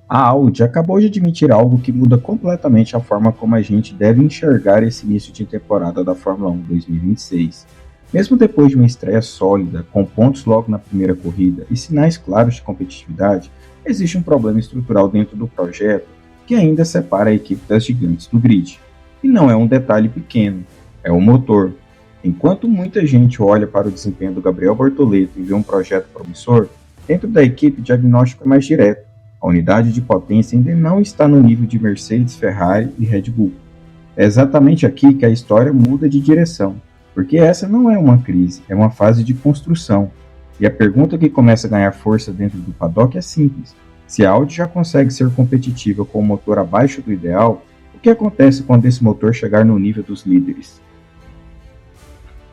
A Audi acabou de admitir algo que muda completamente a forma como a gente deve enxergar esse início de temporada da Fórmula 1 2026. Mesmo depois de uma estreia sólida, com pontos logo na primeira corrida e sinais claros de competitividade, existe um problema estrutural dentro do projeto que ainda separa a equipe das gigantes do grid. E não é um detalhe pequeno, é o motor. Enquanto muita gente olha para o desempenho do Gabriel Bortoleto e vê um projeto promissor, dentro da equipe o diagnóstico é mais direto. A unidade de potência ainda não está no nível de Mercedes, Ferrari e Red Bull. É exatamente aqui que a história muda de direção, porque essa não é uma crise, é uma fase de construção. E a pergunta que começa a ganhar força dentro do paddock é simples. Se a Audi já consegue ser competitiva com o motor abaixo do ideal, o que acontece quando esse motor chegar no nível dos líderes?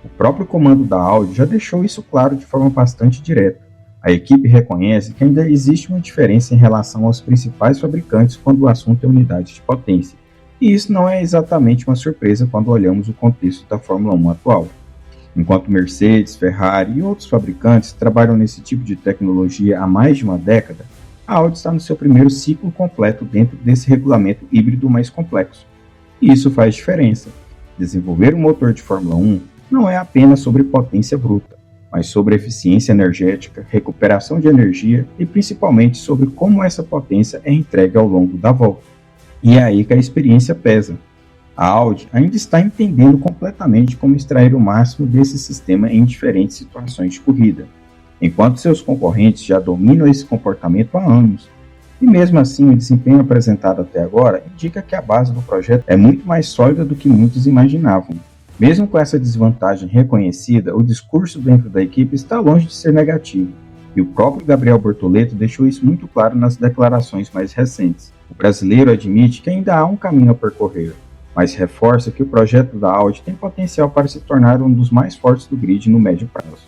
O próprio comando da Audi já deixou isso claro de forma bastante direta. A equipe reconhece que ainda existe uma diferença em relação aos principais fabricantes quando o assunto é unidade de potência, e isso não é exatamente uma surpresa quando olhamos o contexto da Fórmula 1 atual. Enquanto Mercedes, Ferrari e outros fabricantes trabalham nesse tipo de tecnologia há mais de uma década, a Audi está no seu primeiro ciclo completo dentro desse regulamento híbrido mais complexo. E isso faz diferença. Desenvolver um motor de Fórmula 1 não é apenas sobre potência bruta, mas sobre eficiência energética, recuperação de energia e principalmente sobre como essa potência é entregue ao longo da volta. E é aí que a experiência pesa. A Audi ainda está entendendo completamente como extrair o máximo desse sistema em diferentes situações de corrida, enquanto seus concorrentes já dominam esse comportamento há anos. E mesmo assim, o desempenho apresentado até agora indica que a base do projeto é muito mais sólida do que muitos imaginavam. Mesmo com essa desvantagem reconhecida, o discurso dentro da equipe está longe de ser negativo, e o próprio Gabriel Bortoleto deixou isso muito claro nas declarações mais recentes. O brasileiro admite que ainda há um caminho a percorrer, mas reforça que o projeto da Audi tem potencial para se tornar um dos mais fortes do grid no médio prazo.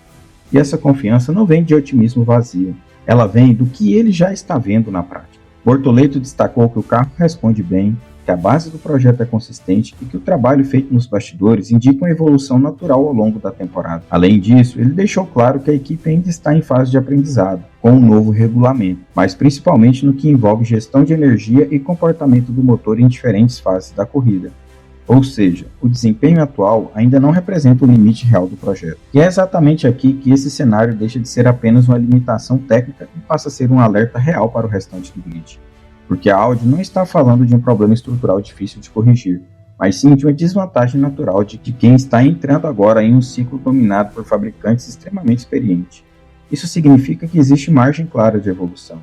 E essa confiança não vem de otimismo vazio, ela vem do que ele já está vendo na prática. Bortoleto destacou que o carro responde bem, que a base do projeto é consistente e que o trabalho feito nos bastidores indica uma evolução natural ao longo da temporada. Além disso, ele deixou claro que a equipe ainda está em fase de aprendizado, com um novo regulamento, mas principalmente no que envolve gestão de energia e comportamento do motor em diferentes fases da corrida. Ou seja, o desempenho atual ainda não representa o limite real do projeto. E é exatamente aqui que esse cenário deixa de ser apenas uma limitação técnica e passa a ser um alerta real para o restante do grid. Porque a Audi não está falando de um problema estrutural difícil de corrigir, mas sim de uma desvantagem natural de quem está entrando agora em um ciclo dominado por fabricantes extremamente experientes. Isso significa que existe margem clara de evolução.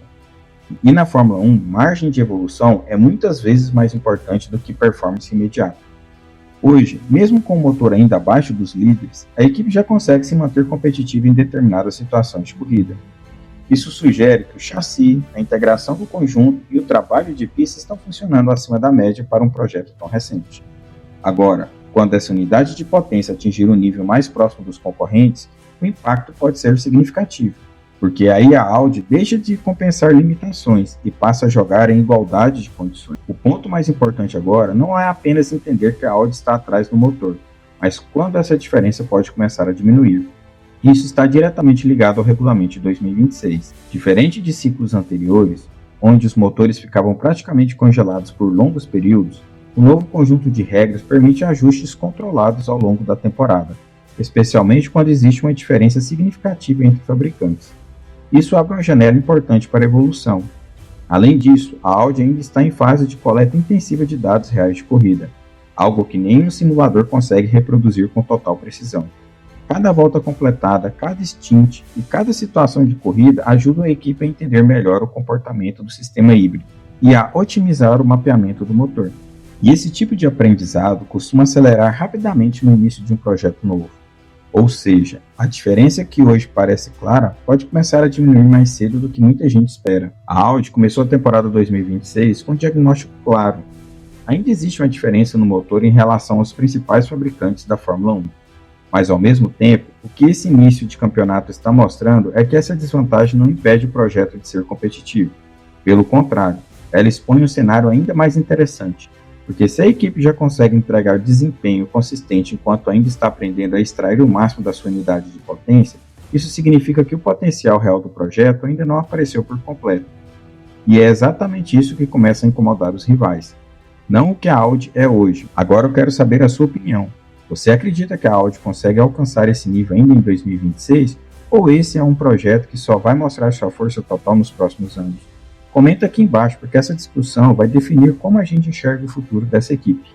E na Fórmula 1, margem de evolução é muitas vezes mais importante do que performance imediata. Hoje, mesmo com o motor ainda abaixo dos líderes, a equipe já consegue se manter competitiva em determinadas situações de corrida. Isso sugere que o chassi, a integração do conjunto e o trabalho de pista estão funcionando acima da média para um projeto tão recente. Agora, quando essa unidade de potência atingir um nível mais próximo dos concorrentes, o impacto pode ser significativo, porque aí a Audi deixa de compensar limitações e passa a jogar em igualdade de condições. O ponto mais importante agora não é apenas entender que a Audi está atrás do motor, mas quando essa diferença pode começar a diminuir. Isso está diretamente ligado ao regulamento de 2026. Diferente de ciclos anteriores, onde os motores ficavam praticamente congelados por longos períodos, o novo conjunto de regras permite ajustes controlados ao longo da temporada, especialmente quando existe uma diferença significativa entre fabricantes. Isso abre uma janela importante para a evolução. Além disso, a Audi ainda está em fase de coleta intensiva de dados reais de corrida, algo que nem um simulador consegue reproduzir com total precisão. Cada volta completada, cada stint e cada situação de corrida ajudam a equipe a entender melhor o comportamento do sistema híbrido e a otimizar o mapeamento do motor. E esse tipo de aprendizado costuma acelerar rapidamente no início de um projeto novo. Ou seja, a diferença que hoje parece clara pode começar a diminuir mais cedo do que muita gente espera. A Audi começou a temporada 2026 com um diagnóstico claro. Ainda existe uma diferença no motor em relação aos principais fabricantes da Fórmula 1. Mas, ao mesmo tempo, o que esse início de campeonato está mostrando é que essa desvantagem não impede o projeto de ser competitivo. Pelo contrário, ela expõe um cenário ainda mais interessante, porque se a equipe já consegue entregar desempenho consistente enquanto ainda está aprendendo a extrair o máximo da sua unidade de potência, isso significa que o potencial real do projeto ainda não apareceu por completo. E é exatamente isso que começa a incomodar os rivais. Não o que a Audi é hoje. Agora eu quero saber a sua opinião. Você acredita que a Audi consegue alcançar esse nível ainda em 2026? Ou esse é um projeto que só vai mostrar sua força total nos próximos anos? Comenta aqui embaixo, porque essa discussão vai definir como a gente enxerga o futuro dessa equipe.